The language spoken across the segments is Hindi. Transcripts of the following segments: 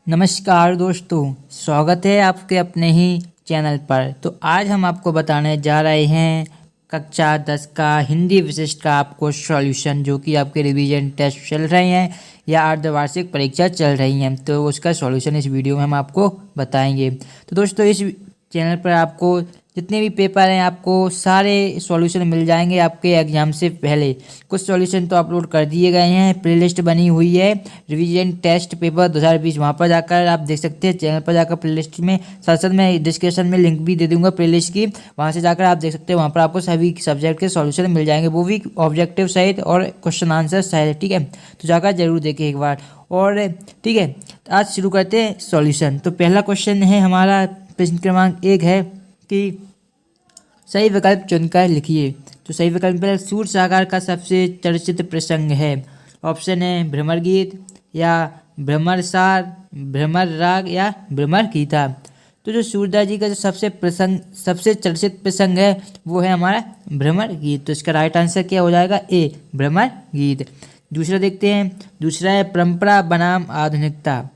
नमस्कार दोस्तों, स्वागत है आपके अपने ही चैनल पर। तो आज हम आपको बताने जा रहे हैं कक्षा 10 का हिंदी विशिष्ट का आपको सॉल्यूशन, जो कि आपके रिवीजन टेस्ट चल रहे हैं या अर्धवार्षिक परीक्षा चल रही हैं, तो उसका सॉल्यूशन इस वीडियो में हम आपको बताएंगे। तो दोस्तों, इस चैनल पर आपको जितने भी पेपर हैं आपको सारे सॉल्यूशन मिल जाएंगे आपके एग्जाम से पहले। कुछ सॉल्यूशन तो अपलोड कर दिए गए हैं, प्लेलिस्ट बनी हुई है रिवीजन टेस्ट पेपर 2020, वहाँ पर जाकर आप देख सकते हैं। चैनल पर जाकर प्लेलिस्ट में साथ साथ मैं डिस्क्रिप्शन में लिंक भी दे दूंगा प्लेलिस्ट की, वहाँ से जाकर आप देख सकते हैं। वहाँ पर आपको सभी सब्जेक्ट के सॉल्यूशन मिल जाएंगे, वो भी ऑब्जेक्टिव सहित और क्वेश्चन आंसर सहित। ठीक है, तो जाकर जरूर देखें एक बार। और ठीक है, आज शुरू करते हैं सॉल्यूशन। तो पहला क्वेश्चन है हमारा, प्रश्न क्रमांक 1 है कि सही विकल्प चुनकर लिखिए। तो सही विकल्प पर सूर सागर का सबसे चर्चित प्रसंग है। ऑप्शन है भ्रमर गीत या भ्रमर सार, भ्रमर राग या भ्रमर गीता। तो जो सूरदास जी का जो सबसे चर्चित प्रसंग है वो है हमारा भ्रमर गीत। तो इसका राइट आंसर क्या हो जाएगा? ए, भ्रमर गीत। दूसरा देखते हैं, दूसरा है परंपरा बनाम आधुनिकता।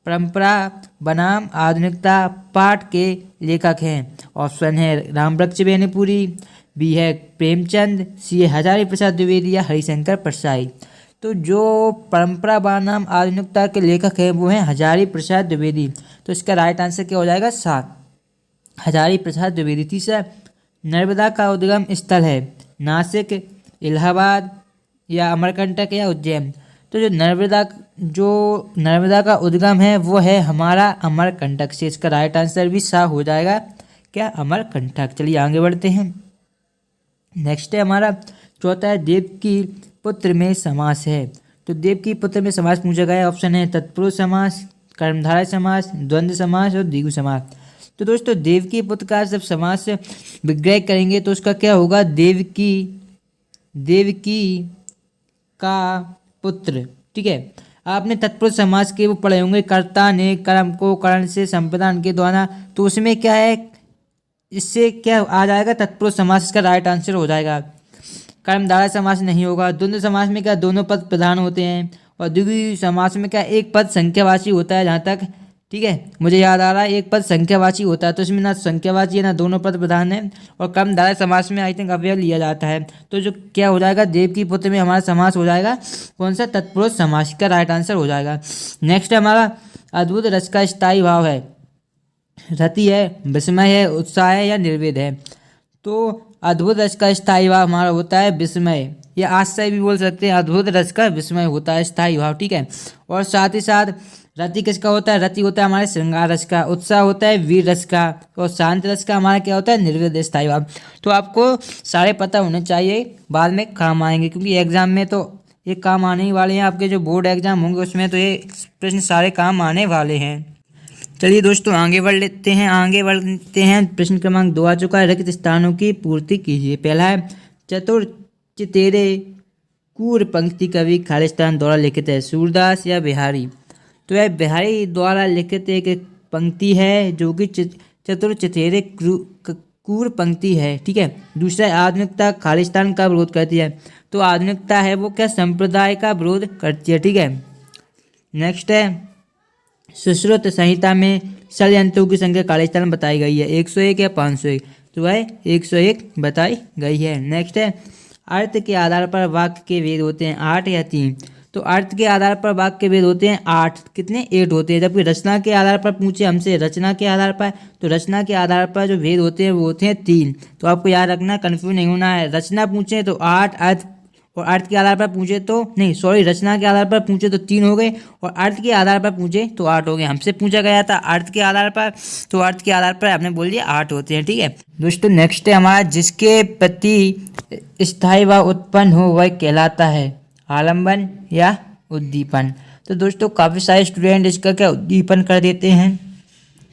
परंपरा बनाम आधुनिकता पाठ के लेखक हैं। ऑप्शन है रामवृक्ष बेनीपुरी, बी है प्रेमचंद, सी है हजारी प्रसाद द्विवेदी या हरिशंकर परसाई। तो जो परंपरा बनाम आधुनिकता के लेखक हैं वो हैं हजारी प्रसाद द्विवेदी। तो इसका राइट आंसर क्या हो जाएगा? 7, हजारी प्रसाद द्विवेदी। तीसरा, नर्मदा का उद्गम स्थल है नासिक, इलाहाबाद या अमरकंटक या उज्जैन। तो जो नर्मदा का उद्गम है वो है हमारा अमरकंटक से। इसका राइट आंसर भी सा हो जाएगा क्या? अमरकंटक। चलिए आगे बढ़ते हैं। नेक्स्ट है हमारा चौथा है देव की पुत्र में समास है। तो देव की पुत्र में समास पूछा गया है। ऑप्शन है तत्पुरुष समास, कर्मधारय समास, द्वंद्व समास और द्विगु समास। तो दोस्तों, देव की पुत्र का जब समास विग्रह करेंगे तो उसका क्या होगा? देव की का पुत्र। ठीक है, आपने तत्पुरुष समास के वो पढ़े होंगे, कर्ता ने कर्म को करण से संप्रदान के द्वारा। तो उसमें क्या है, इससे क्या आ जाएगा? तत्पुरुष समास। इसका राइट आंसर हो जाएगा। कर्मधारय समास नहीं होगा। द्वंद्व समास में क्या दोनों पद प्रधान होते हैं, और द्विगु समास में क्या एक पद संख्यावाची होता है। जहाँ तक ठीक है मुझे याद आ रहा है, एक पद संख्यावाची होता है, तो इसमें ना संख्यावाची है ना दोनों पद प्रधान है। और कर्मधारय समास में आई थिंक अव्यय लिया जाता है। तो जो क्या हो जाएगा, देव की पुत्र में हमारा समास हो जाएगा कौन सा? तत्पुरुष समास का राइट आंसर हो जाएगा। नेक्स्ट है हमारा अद्भुत रस का स्थायी भाव है। रति है, विस्मय है, उत्साह है या निर्वेद है। तो अद्भुत रस का स्थायी भाव हमारा होता है विस्मय, या आश्चर्य भी बोल सकते हैं। अद्भुत रस का विस्मय होता है स्थायी भाव। ठीक है, और साथ ही साथ रति किसका होता है? रति होता है हमारे श्रृंगार रस का, उत्साह होता है वीर रस का, और शांत रस का हमारा क्या होता है? निर्वेद स्थायी भाव। तो आपको सारे पता होने चाहिए, बाद में काम आएंगे, क्योंकि एग्जाम में तो ये काम आने ही वाले हैं। आपके जो बोर्ड एग्जाम होंगे उसमें तो ये प्रश्न सारे काम आने वाले हैं। चलिए दोस्तों आगे बढ़ लेते हैं। प्रश्न क्रमांक 2 आ चुका है, रिक्त स्थानों की पूर्ति कीजिए। पहला है चतुर चितेरे कूर पंक्ति कवि खालिस्तान द्वारा लिखित है, सूरदास या बिहारी। तो यह बिहारी द्वारा लिखित एक पंक्ति है जो कि चतुर चितेरे कूर पंक्ति है। ठीक है, दूसरा आधुनिकता खालिस्तान का विरोध करती है। तो आधुनिकता है वो क्या? संप्रदाय का विरोध करती है। ठीक है, नेक्स्ट है सुश्रुत संहिता में षड्यंत्रों की संख्या खालिस्तान बताई गई है, 101 या 501। तो वह 101 बताई गई है। नेक्स्ट है अर्थ के आधार पर वाक्य के भेद होते हैं 8 या 3। तो अर्थ के आधार पर वाक्य के भेद होते हैं 8, कितने? 8 होते हैं। जबकि रचना के आधार पर पूछे हमसे रचना के आधार पर, तो रचना के आधार पर जो भेद होते हैं वो होते हैं 3। तो आपको याद रखना, कंफ्यूज नहीं होना है। रचना पूछे तो 8, अर्थ और अर्थ के आधार पर पूछे तो नहीं, सॉरी, रचना के आधार पर पूछे तो 3 हो गए, और अर्थ के आधार पर पूछे तो 8 हो गए। हमसे पूछा गया था अर्थ के आधार पर, तो अर्थ के आधार पर आपने बोल दिया 8 होते हैं। ठीक है दोस्तों, नेक्स्ट है हमारा जिसके प्रति स्थायी व उत्पन्न हो वह कहलाता है आलम्बन या उद्दीपन। तो दोस्तों काफ़ी सारे स्टूडेंट इसका क्या उद्दीपन कर देते हैं,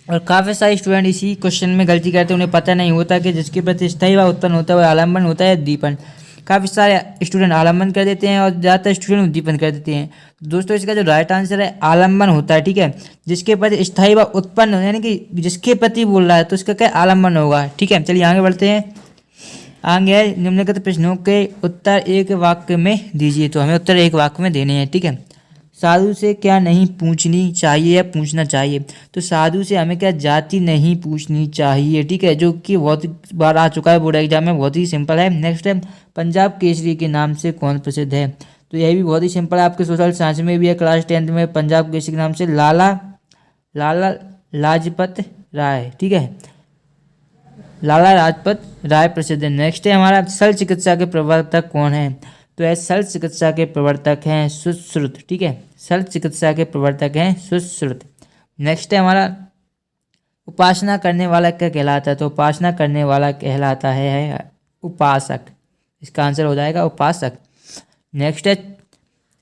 और काफ़ी सारे स्टूडेंट इसी क्वेश्चन में गलती करते हैं। उन्हें पता नहीं होता कि जिसके प्रति स्थायी व उत्पन्न होता है वह आलम्बन होता है उद्दीपन। काफ़ी सारे स्टूडेंट आलम्बन कर देते हैं और ज़्यादातर स्टूडेंट उद्दीपन कर देते हैं। दोस्तों इसका जो राइट आंसर है आलम्बन होता है। ठीक है, जिसके प्रति स्थायी व उत्पन्न यानी कि जिसके प्रति बोल रहा है तो इसका क्या आलम्बन होगा। ठीक है, चलिए आगे बढ़ते हैं। आगे है निम्नलिखित प्रश्नों के उत्तर एक वाक्य में दीजिए। तो हमें उत्तर एक वाक्य में देने हैं। ठीक है, साधु से क्या नहीं पूछनी चाहिए या पूछना चाहिए? तो साधु से हमें क्या जाति नहीं पूछनी चाहिए, ठीक है, जो कि बहुत बार आ चुका है बोर्ड एग्जाम में, बहुत ही सिंपल है। नेक्स्ट है, पंजाब केसरी के नाम से कौन प्रसिद्ध है? तो यह भी बहुत ही सिंपल है, आपके सोशल साइंस में भी है, क्लास 10th में, पंजाब केसरी के नाम से लाला लाला लाजपत राय, ठीक है, लाला लाजपत राय प्रसिद्ध है। नेक्स्ट है हमारा, शल्य चिकित्सा के प्रवर्तक कौन है? तो यह शल्य चिकित्सा के प्रवर्तक हैं सुश्रुत, ठीक है, शल्य चिकित्सा के प्रवर्तक हैं सुश्रुत। नेक्स्ट है हमारा, उपासना करने वाला क्या कहलाता है? तो उपासना करने वाला कहलाता है उपासक, इसका आंसर हो जाएगा उपासक। नेक्स्ट है,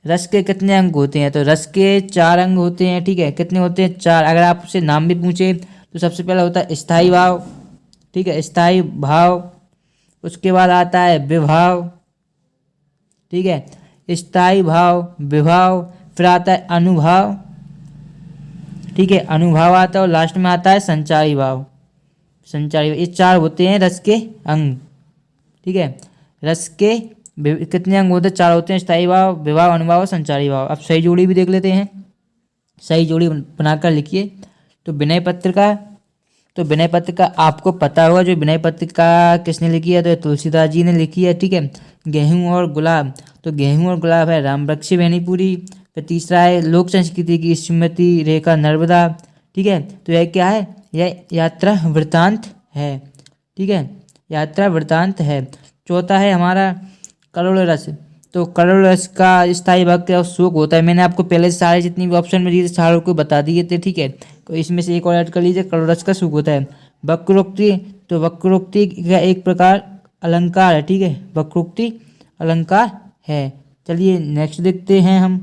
रस के कितने अंग होते हैं? तो रस के 4 अंग होते हैं, ठीक है, कितने होते हैं? 4। अगर आपसे नाम भी पूछे तो सबसे पहला होता है स्थायी भाव, ठीक है, स्थायी भाव, उसके बाद आता है विभाव, ठीक है, स्थायी भाव, विभाव, फिर आता है अनुभाव, ठीक है, अनुभाव आता है, और लास्ट में आता है संचारी भाव, संचारी भाव। ये 4 होते हैं रस के अंग, ठीक है, रस के कितने अंग होते हैं? 4 होते हैं, स्थायी भाव, विभाव, अनुभाव और संचारी भाव। अब सही जोड़ी भी देख लेते हैं, सही जोड़ी बनाकर लिखिए। तो विनय पत्रिका, तो विनय पत्रिका आपको पता होगा, जो विनय पत्रिका किसने लिखी है? तो तुलसीदास जी ने लिखी है, ठीक है। गेहूं और गुलाब, तो गेहूं और गुलाब है रामबख्शी बेनीपुरी। फिर तीसरा है लोक संस्कृति की स्मृति रेखा नर्मदा, ठीक है, तो यह क्या है? यह यात्रा वृत्तांत है, ठीक है, यात्रा वृत्तांत है। चौथा है हमारा करुण रस, तो करुण रस का स्थायी भाग क्या शोक होता है? मैंने आपको पहले सारे जितनी भी ऑप्शन में दिए थे सारों को बता दिए थे, ठीक है, तो इसमें से एक और ऐड कर लीजिए, करुण रस का शोक होता है। वक्रोक्ति, तो वक्रोक्ति का एक प्रकार अलंकार है, ठीक है, वक्रोक्ति अलंकार है। चलिए नेक्स्ट देखते हैं हम।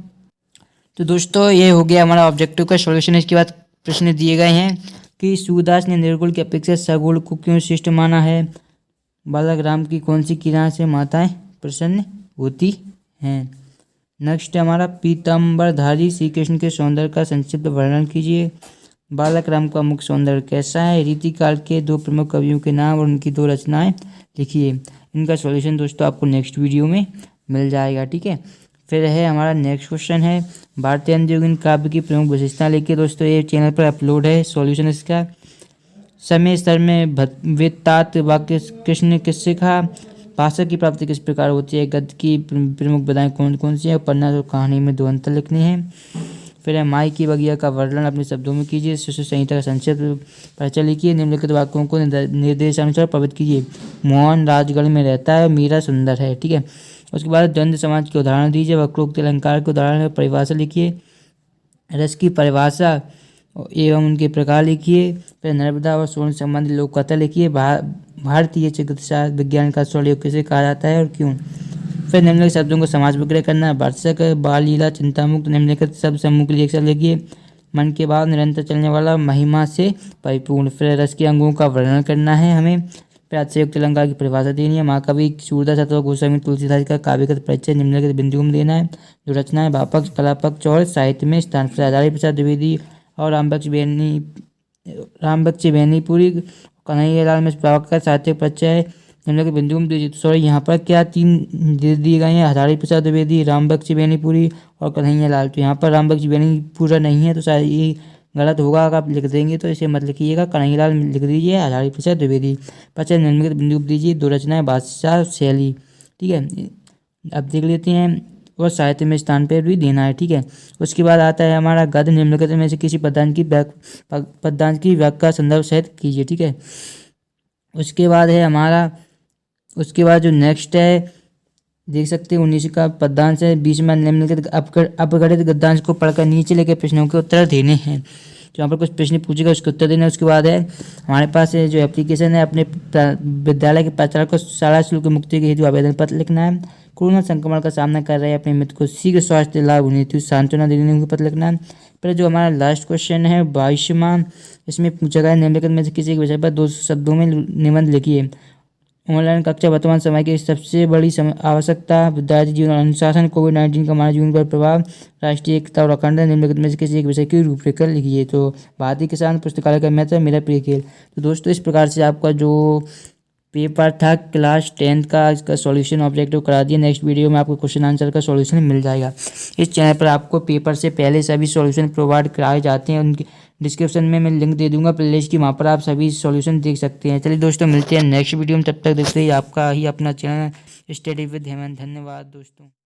तो दोस्तों ये हो गया हमारा ऑब्जेक्टिव का सॉल्यूशन। इसके बाद प्रश्न दिए गए हैं कि सूरदास ने निर्गुण की अपेक्षा सगुण को क्यों श्रेष्ठ माना है? बालक राम की कौन सी किरण से माताएं प्रसन्न होती हैं? नेक्स्ट हमारा पीताम्बरधारी श्री कृष्ण के सौंदर्य का संक्षिप्त वर्णन कीजिए। बालक राम का मुख्य सौंदर्य कैसा है? रीतिकाल के 2 प्रमुख कवियों के नाम और उनकी 2 रचनाएं लिखिए। इनका सॉल्यूशन दोस्तों आपको नेक्स्ट वीडियो में मिल जाएगा, ठीक है। फिर है हमारा नेक्स्ट क्वेश्चन है, भारतीय अंत्ययोगिनी काव्य की प्रमुख विशेषता लिखिए। दोस्तों ये चैनल पर अपलोड है सॉल्यूशन इसका। समय स्तर में वेत्तात वाक्य कृष्ण ने किससे कहा? भाषा की प्राप्ति किस प्रकार होती है? गद्य की प्रमुख विधाएं कौन कौन सी है? उपन्यास और कहानी में 2 अंतर लिखने हैं। फिर है माई की बगिया का वर्णन अपने शब्दों में कीजिए। शिशु संहिता का संक्षिप्त परिचय लिखिए। निम्नलिखित वाक्यों को निर्देशानुसार प्रवृत्त कीजिए। मोहन राजगढ़ में रहता है, मीरा सुंदर है, ठीक है। उसके बाद द्वंद्व समाज के उदाहरण दीजिए। वक्रोक्ति अलंकार के उदाहरण में परिभाषा लिखिए। रस की परिभाषा एवं उनके प्रकार लिखिए। फिर नर्मदा और स्वर्ण संबंधित लोक कथा लिखिए। भारतीय चिकित्सा विज्ञान का स्वरयोग किसे कहा जाता है और क्यों? फिर निम्नलिखित शब्दों को समाज विग्रह करना। वार्षिक, बाल लीला, चिंतामुक्त, निम्नलिखित सब समूह के लिए एक शब्द लिखिए। मन के बाद निरंतर चलने वाला, महिमा से परिपूर्ण। फिर रस के अंगों का वर्णन करना है हमें। फिर अतिशयोक्त अलंकार की परिभाषा देनी है। महाकवि सूरदास अथवा गोस्वामी तुलसीदास का काव्यगत परिचय निम्नलिखित बिंदुओं में देना है। जो रचनाएं भावपक्ष, कलापक्ष और साहित्य में स्थान। फिर हजारी प्रसाद द्विवेदी और रामबख्शी बेनीपुरी, कन्हैया लाल में का साहित्यिक परिचय है निम्नलिखित बिंदुओं में दीजिए। सॉरी यहाँ पर क्या 3 दिए गए हैं? हजारी प्रसाद द्विवेदी, रामबख्शी बेनीपुरी और कन्हैया लाल। तो यहाँ पर रामबख्शी बेनीपुरा नहीं है, तो शायद ये गलत होगा। अगर आप लिख देंगे तो इसे मत लिखिएगा, कन्हैया लाल लिख दीजिए, हजारी प्रसाद द्विवेदी। परिचय निम्नलिखित बिंदु दीजिए। 2 रचनाएं, भाषा शैली, ठीक है, अब देख लेते हैं। और साहित्य में स्थान पर भी देना है, ठीक है। उसके बाद आता है हमारा गद्य। निम्नलिखित में से किसी पद्यांश की व्याख्या संदर्भ सहित कीजिए, ठीक है। उसके बाद है हमारा, उसके बाद जो नेक्स्ट है देख सकते हैं 19 का पद्यांश है। 20 में निम्नलिखित अपगणित गद्यांश को पढ़कर नीचे लेके प्रश्नों के उत्तर देने हैं। तो यहाँ पर कुछ प्रश्न पूछेगा, उसके उत्तर देना है। उसके बाद है हमारे पास है जो एप्लीकेशन है, अपने विद्यालय के प्राचार्य को शाला शुल्क मुक्ति के हेतु आवेदन पत्र लिखना है। कोरोना संक्रमण का सामना कर रहे अपने मित्र को शीघ्र स्वास्थ्य लाभ होने हेतु सांत्वना देने को पत्र लिखना है। फिर जो हमारा लास्ट क्वेश्चन है 22वां, इसमें पूछा गया निम्नलिखित में से किसी एक विषय पर 2 शब्दों में निबंध लिखिए। ऑनलाइन कक्षा वर्तमान समय की सबसे बड़ी आवश्यकता, विद्यार्थी जीवन और अनुशासन, कोविड-19 का हमारे जीवन पर प्रभाव, राष्ट्रीय एकता और अखंडता। निम्नलिखित में से किसी एक विषय की रूपरेखा लिखिए। तो भारतीय किसान पुस्तकालय का महत्व, मेरा प्रिय खेल। तो दोस्तों इस प्रकार से आपका जो पेपर था क्लास 10th का, इसका सॉल्यूशन ऑब्जेक्टिव करा दिया। नेक्स्ट वीडियो में आपको क्वेश्चन आंसर का सॉल्यूशन मिल जाएगा। इस चैनल पर आपको पेपर से पहले सभी सॉल्यूशन प्रोवाइड कराए जाते हैं। उनकी डिस्क्रिप्शन में मैं लिंक दे दूंगा प्लेलिस्ट की, वहाँ पर आप सभी सॉल्यूशन देख सकते हैं। चलिए दोस्तों, मिलते हैं नेक्स्ट वीडियो में, तब तक देखते ही आपका ही अपना चैनल स्टडी विद हेमंत। धन्यवाद दोस्तों।